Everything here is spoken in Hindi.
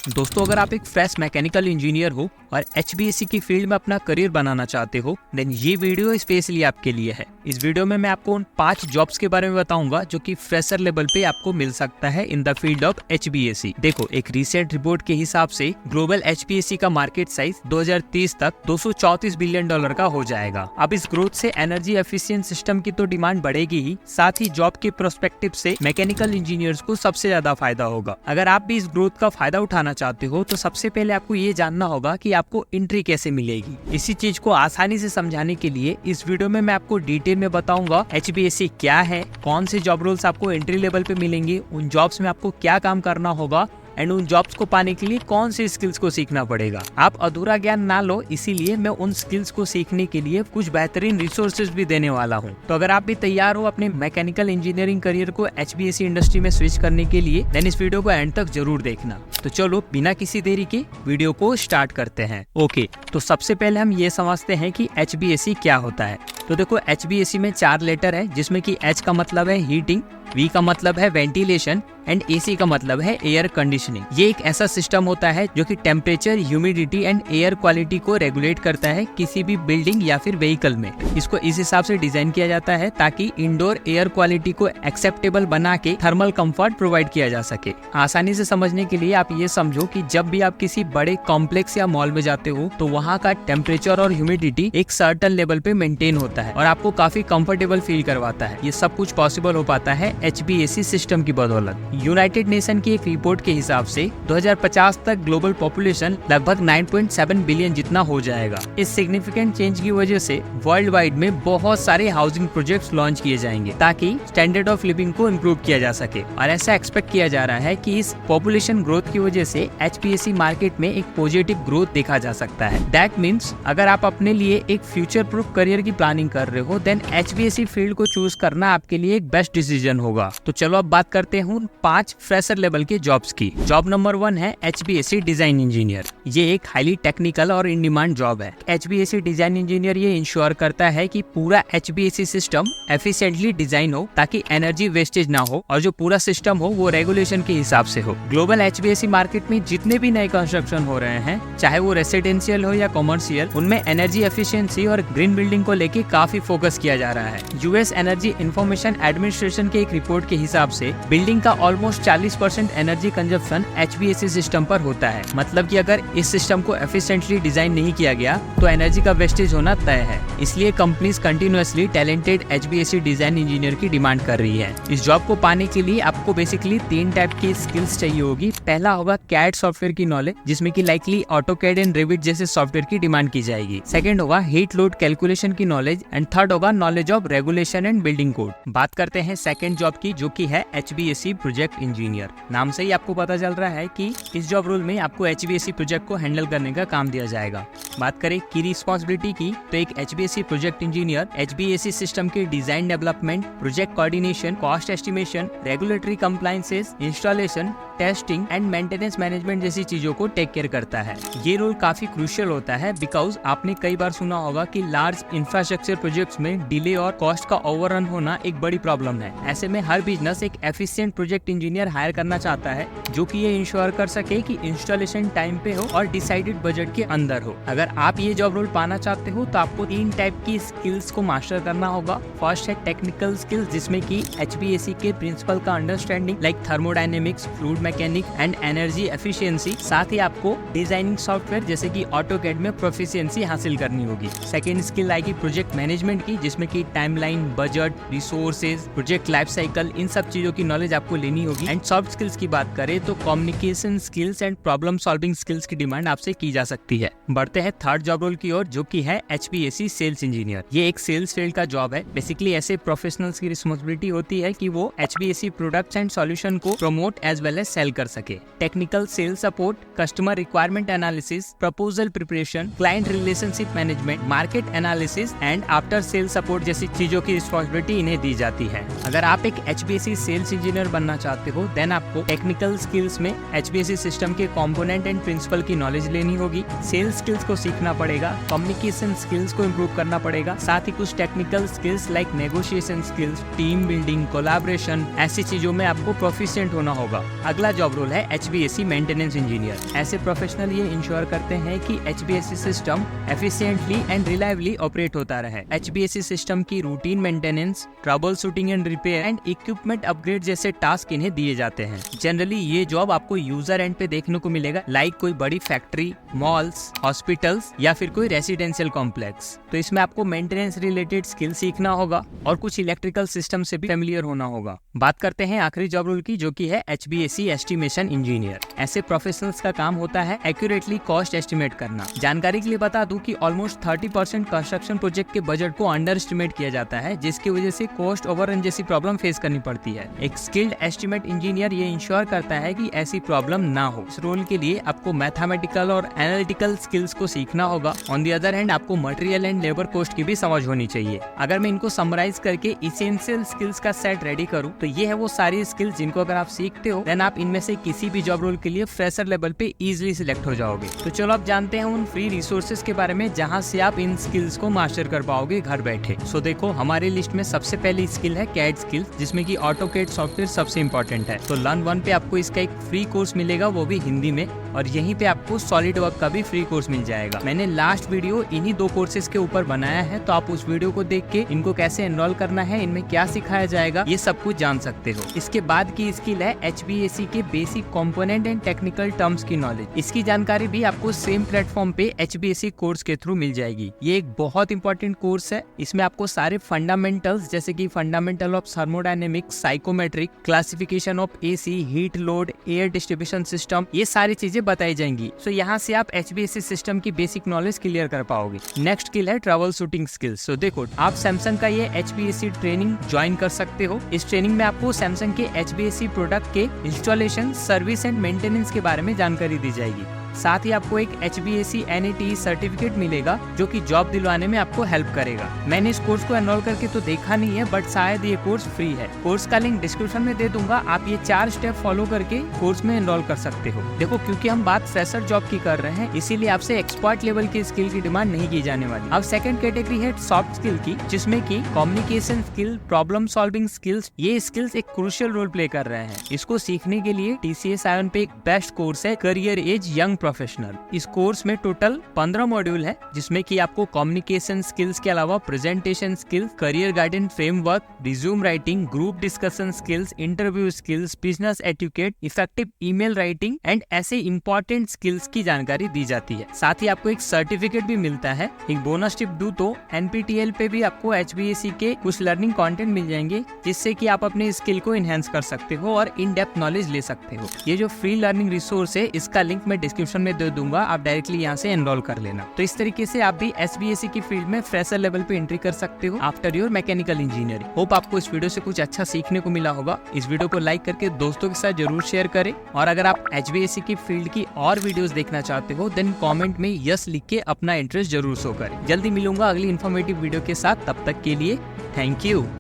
दोस्तों, अगर आप एक फ्रेश मैकेनिकल इंजीनियर हो और HVAC की फील्ड में अपना करियर बनाना चाहते हो, देन ये वीडियो स्पेशली आपके लिए है। इस वीडियो में मैं आपको उन 5 जॉब्स के बारे में बताऊंगा जो कि फ्रेशर लेवल पे आपको मिल सकता है in the field of HVAC। देखो, एक रिसेंट रिपोर्ट के हिसाब से ग्लोबल HVAC का मार्केट साइज 2030 तक $234 बिलियन का हो जाएगा। अब इस ग्रोथ से एनर्जी एफिशिएंट सिस्टम की तो डिमांड बढ़ेगी ही, साथ ही जॉब के प्रोस्पेक्टिव से मैकेनिकल इंजीनियर्स को सबसे ज्यादा फायदा होगा। अगर आप भी इस ग्रोथ का फायदा उठाना चाहते हो तो सबसे पहले आपको ये जानना होगा कि आपको एंट्री कैसे मिलेगी। इसी चीज को आसानी से समझाने के लिए इस वीडियो में मैं आपको डिटेल में बताऊंगा HVAC क्या है, कौन से जॉब रोल्स आपको एंट्री लेवल पे मिलेंगे, उन जॉब्स में आपको क्या काम करना होगा एंड उन जॉब्स को पाने के लिए कौन से स्किल्स को सीखना पड़ेगा। आप अधूरा ज्ञान ना लो, इसीलिए मैं उन स्किल्स को सीखने के लिए कुछ बेहतरीन रिसोर्सेज भी देने वाला हूँ। तो अगर आप भी तैयार हो अपने मैकेनिकल इंजीनियरिंग करियर को HVAC इंडस्ट्री में स्विच करने के लिए, देन इस वीडियो को एंड तक जरूर देखना। तो चलो बिना किसी देरी के वीडियो को स्टार्ट करते हैं। ओके, तो सबसे पहले हम ये समझते हैं कि HVAC क्या होता है। तो देखो, HVAC में 4 लेटर है, जिसमें कि H का मतलब है हीटिंग, V का मतलब है वेंटिलेशन एंड AC का मतलब है एयर कंडीशनिंग। ये एक ऐसा सिस्टम होता है जो कि temperature, humidity and air quality को रेगुलेट करता है किसी भी बिल्डिंग या फिर व्हीकल में। इसको इस हिसाब से डिजाइन किया जाता है ताकि इंडोर एयर क्वालिटी को एक्सेप्टेबल बना के थर्मल कंफर्ट प्रोवाइड किया जा सके। आसानी से समझने के लिए आप ये समझो कि जब भी आप किसी बड़े कॉम्प्लेक्स या मॉल में जाते हो तो वहाँ का टेम्परेचर और ह्यूमिडिटी एक सर्टेन लेवल पे मेंटेन होता है और आपको काफी कंफर्टेबल फील करवाता है। ये सब कुछ पॉसिबल हो पाता है HVAC सिस्टम की बदौलत। यूनाइटेड नेशन की एक रिपोर्ट के हिसाब से 2050 तक ग्लोबल पॉपुलेशन लगभग 9.7 बिलियन जितना हो जाएगा। इस सिग्निफिकेंट चेंज की वजह से वर्ल्ड वाइड में बहुत सारे हाउसिंग प्रोजेक्ट्स लॉन्च किए जाएंगे ताकि स्टैंडर्ड ऑफ लिविंग को इम्प्रूव किया जा सके। और ऐसा एक्सपेक्ट किया जा रहा है कि इस पॉपुलेशन ग्रोथ की वजह से HVAC मार्केट में एक पॉजिटिव ग्रोथ देखा जा सकता है। दैट मीन्स अगर आप अपने लिए एक फ्यूचर प्रूफ करियर की प्लानिंग कर रहे हो, देन HVAC फील्ड को चूज करना आपके लिए एक बेस्ट डिसीजन होगा। तो चलो अब बात करते हैं 5 फ्रेशर लेवल के जॉब्स की। जॉब नंबर 1 है HVAC डिजाइन इंजीनियर। ये एक हाईली टेक्निकल और इन डिमांड जॉब है। HVAC डिजाइन इंजीनियर ये इंश्योर करता है कि पूरा HVAC सिस्टम एफिशिएंटली डिजाइन हो ताकि एनर्जी वेस्टेज ना हो और जो पूरा सिस्टम हो वो रेगुलेशन के हिसाब से हो। ग्लोबल HVAC मार्केट में जितने भी नए कंस्ट्रक्शन हो रहे हैं, चाहे वो रेसिडेंशियल हो या कॉमर्शियल, उनमें एनर्जी एफिशिएंसी और ग्रीन बिल्डिंग को लेके काफी फोकस किया जा रहा है। US एनर्जी इंफॉर्मेशन एडमिनिस्ट्रेशन के एक रिपोर्ट के हिसाब से बिल्डिंग का almost 40% energy consumption HVAC system पर होता है। मतलब कि अगर इस सिस्टम को एफिशिएंटली डिजाइन नहीं किया गया तो एनर्जी का वेस्टेज होना तय है। इसलिए companies continuously talented HVAC design engineer की डिमांड कर रही है। इस जॉब को पाने के लिए आपको बेसिकली 3 टाइप की स्किल्स चाहिए होगी। पहला होगा CAD सॉफ्टवेयर की नॉलेज, जिसमें कि लाइकली AutoCAD एंड Revit जैसे सॉफ्टवेयर की डिमांड की जाएगी। सेकंड होगा हीट लोड कैलकुलेशन की नॉलेज एंड थर्ड होगा knowledge of regulation and building code. बात करते हैं सेकंड जॉब की, जो की है HVAC प्रोजेक्ट इंजीनियर। नाम से ही आपको पता चल रहा है कि इस जॉब रोल में आपको HVAC प्रोजेक्ट को हैंडल करने का काम दिया जाएगा। बात करें की रिस्पॉन्सिबिलिटी की, तो एक HVAC project engineer HVAC system के design development, project coordination, cost estimation, regulatory compliances, installation, testing and maintenance management जैसी चीजों को टेक केयर करता है। ये रोल काफी क्रूशियल होता है बिकॉज आपने कई बार सुना होगा कि लार्ज इंफ्रास्ट्रक्चर प्रोजेक्ट्स में डिले और कॉस्ट का ओवररन होना एक बड़ी प्रॉब्लम है। ऐसे में हर बिजनेस एक एफिशिएंट प्रोजेक्ट इंजीनियर हायर करना चाहता है जो कि ये इंश्योर कर सके कि इंस्टॉलेशन टाइम पे हो और डिसाइडेड बजट के अंदर हो। अगर आप ये जॉब रोल पाना चाहते हो तो आपको 3 टाइप की स्किल्स को मास्टर करना होगा। फर्स्ट है टेक्निकल स्किल्स, जिसमें कि HVAC के प्रिंसिपल का understanding like thermodynamics, fluid mechanic and energy efficiency. साथ ही आपको डिजाइनिंग सॉफ्टवेयर जैसे कि AutoCAD में प्रोफिशिएंसी हासिल करनी होगी। सेकेंड स्किल आएगी प्रोजेक्ट मैनेजमेंट की, जिसमें कि timeline, budget, resources, project life cycle, इन सब चीजों की नॉलेज आपको लेनी होगी। एंड सॉफ्ट स्किल्स की बात करें तो communication skills and problem solving skills की डिमांड आपसे की जा सकती है। बढ़ते हैं थर्ड जॉब रोल की ओर, जो की है HVAC सेल्स इंजीनियर। ये एक सेल्स फील्ड का जॉब है। बेसिकली ऐसे प्रोफेशनल्स की रिस्पॉन्सिबिलिटी होती है कि वो HVAC प्रोडक्ट्स एंड सॉल्यूशन को promote as well as sell कर सके। Technical sales support, customer requirement analysis, proposal preparation, client relationship management, market analysis and after sale support जैसी चीजों की रिस्पॉन्सिबिलिटी इन्हें दी जाती है। अगर आप एक HVAC सेल्स इंजीनियर बनना चाहते हो, देन आपको टेक्निकल स्किल्स में HVAC सिस्टम के कंपोनेंट एंड प्रिंसिपल की नॉलेज लेनी होगी। सेल्स स्किल्स को सीखना पड़ेगा, कम्युनिकेशन स्किल्स को इम्प्रूव करना पड़ेगा, साथ ही कुछ technical skills like negotiation skills, team building, collaboration, ऐसी चीजों में आपको प्रोफिशिएंट होना होगा। अगला जॉब रोल है HVAC मेंटेनेंस इंजीनियर। ऐसे प्रोफेशनल ये इंश्योर करते हैं कि HVAC system efficiently and reliably operate होता रहे। HVAC सिस्टम की routine maintenance, trouble shooting and repair and equipment upgrade जैसे टास्क इन्हें दिए जाते हैं। जनरली ये जॉब आपको यूजर एंड पे देखने को मिलेगा, लाइक कोई बड़ी फैक्ट्री, मॉल्स, हॉस्पिटल्स या फिर कोई रेसिडेंशियल कॉम्प्लेक्स। तो इसमें आपको मेंटेनेंस रिलेटेड स्किल सीखना होगा और कुछ इलेक्ट्रिकल सिस्टम से भी फेमिलियर होना होगा। बात करते हैं आखिरी जॉब रोल की, जो की है HVAC एस्टिमेशन इंजीनियर। ऐसे प्रोफेशनल्स का काम होता है एक्यूरेटली कॉस्ट एस्टिमेट करना। जानकारी के लिए बता दूं कि ऑलमोस्ट 30% कंस्ट्रक्शन प्रोजेक्ट के बजट को अंडर एस्टिमेट किया जाता है, जिसकी वजह से कॉस्ट ओवररन जैसी प्रॉब्लम फेस करनी पड़ती है। एक स्किल्ड एस्टिमेट इंजीनियर ये इंश्योर करता है कि ऐसी प्रॉब्लम ना हो। इस रोल के लिए आपको मैथमेटिकल और एनालिटिकल स्किल्स को सीखना होगा। ऑन द अदर हैंड आपको मटेरियल एंड लेबर कॉस्ट की भी समझ होनी चाहिए। अगर मैं इनको समराइज करके इसेंशियल स्किल्स का सेट रेडी करूं तो ये है वो सारी स्किल्स जिनको अगर आप सीखते हो देन आप इनमें से किसी भी जॉब रोल के लिए फ्रेशर लेवल पे इजीली सिलेक्ट हो जाओगे। तो चलो अब जानते हैं उन फ्री रिसोर्सेज के बारे में जहां से आप इन स्किल्स को मास्टर कर पाओगे घर बैठे। सो देखो, हमारी लिस्ट में सबसे पहली स्किल है CAD स्किल, जिसमें कि AutoCAD सॉफ्टवेयर सबसे इम्पोर्टेंट है। तो लर्न वन पे आपको इसका एक फ्री कोर्स मिलेगा, वो भी हिंदी में, और यहीं पे आपको सॉलिड वर्क का भी फ्री कोर्स मिल जाएगा। मैंने लास्ट वीडियो इन्हीं 2 कोर्सेज के ऊपर बनाया है, तो आप उस वीडियो को देख के इनको कैसे एनरोल करना है, इनमें क्या सिखाया जाएगा, ये सब कुछ जान सकते हो। इसके बाद की स्किल है HVAC के basic component and technical terms की नॉलेज। इसकी जानकारी भी आपको सेम प्लेटफॉर्म पे HVAC कोर्स के थ्रू मिल जाएगी। ये एक बहुत इंपॉर्टेंट कोर्स है। इसमें आपको सारे फंडामेंटल्स जैसे कि fundamental of thermodynamics, psychometric, classification of AC, heat load, air distribution system, ये सारी चीजें बताई जाएंगी। सो यहाँ से आप HVAC सिस्टम की बेसिक नॉलेज क्लियर कर पाओगे। नेक्स्ट स्किल है ट्रबल शूटिंग स्किल्स। सो देखो, आप सैमसंग का ये HVAC ट्रेनिंग ज्वाइन कर सकते हो। इस ट्रेनिंग में आपको सैमसंग के HVAC प्रोडक्ट के इंस्टॉलेशन, सर्विस एंड मेंटेनेंस के बारे में जानकारी दी जाएगी। साथ ही आपको एक HVAC NATE सर्टिफिकेट मिलेगा, जो कि जॉब दिलवाने में आपको हेल्प करेगा। मैंने इस कोर्स को एनरोल करके तो देखा नहीं है, बट शायद ये कोर्स फ्री है। कोर्स का लिंक डिस्क्रिप्शन में दे दूंगा, आप ये 4 स्टेप फॉलो करके कोर्स में एनरोल कर सकते हो। देखो, क्योंकि हम बात फ्रेशर जॉब की कर रहे हैं, इसीलिए आपसे एक्सपर्ट लेवल की स्किल की डिमांड नहीं की जाने वाली। अब सेकंड कैटेगरी है सॉफ्ट स्किल की, जिसमें की communication skill, problem solving skills, ये स्किल्स एक क्रूशियल रोल प्ले कर रहे हैं। इसको सीखने के लिए TCS ION पे एक बेस्ट कोर्स है, करियर एज यंग प्रोफेशनल। इस कोर्स में टोटल 15 मॉड्यूल है, जिसमें कि आपको कम्युनिकेशन स्किल्स के अलावा presentation skills, career guidance framework, resume writing, group discussion skills, interview skills, business etiquette, effective email writing and ऐसे इंपॉर्टेंट स्किल्स की जानकारी दी जाती है। साथ ही आपको एक सर्टिफिकेट भी मिलता है। एक बोनस टिप दूं तो NPTEL पे भी आपको HVAC के कुछ लर्निंग कंटेंट मिल जाएंगे, जिससे कि आप अपने स्किल को इनहेंस कर सकते हो और इन डेप्थ नॉलेज ले सकते हो। ये जो फ्री लर्निंग रिसोर्स है, इसका लिंक मैं डिस्क्रिप्शन में दे दूंगा, आप डायरेक्टली यहाँ से एनरोल कर लेना। तो इस तरीके से आप भी HVAC की फील्ड में फ्रेशर लेवल पे एंट्री कर सकते हो after your mechanical engineering. Hope आपको इस वीडियो से कुछ अच्छा सीखने को मिला होगा। इस वीडियो को लाइक करके दोस्तों के साथ जरूर शेयर करें, और अगर आप HVAC की फील्ड की और वीडियोस देखना चाहते हो देन कमेंट में यस लिख के अपना इंटरेस्ट जरूर शो करें। जल्दी मिलूंगा अगली इन्फॉर्मेटिव वीडियो के साथ, तब तक के लिए थैंक यू।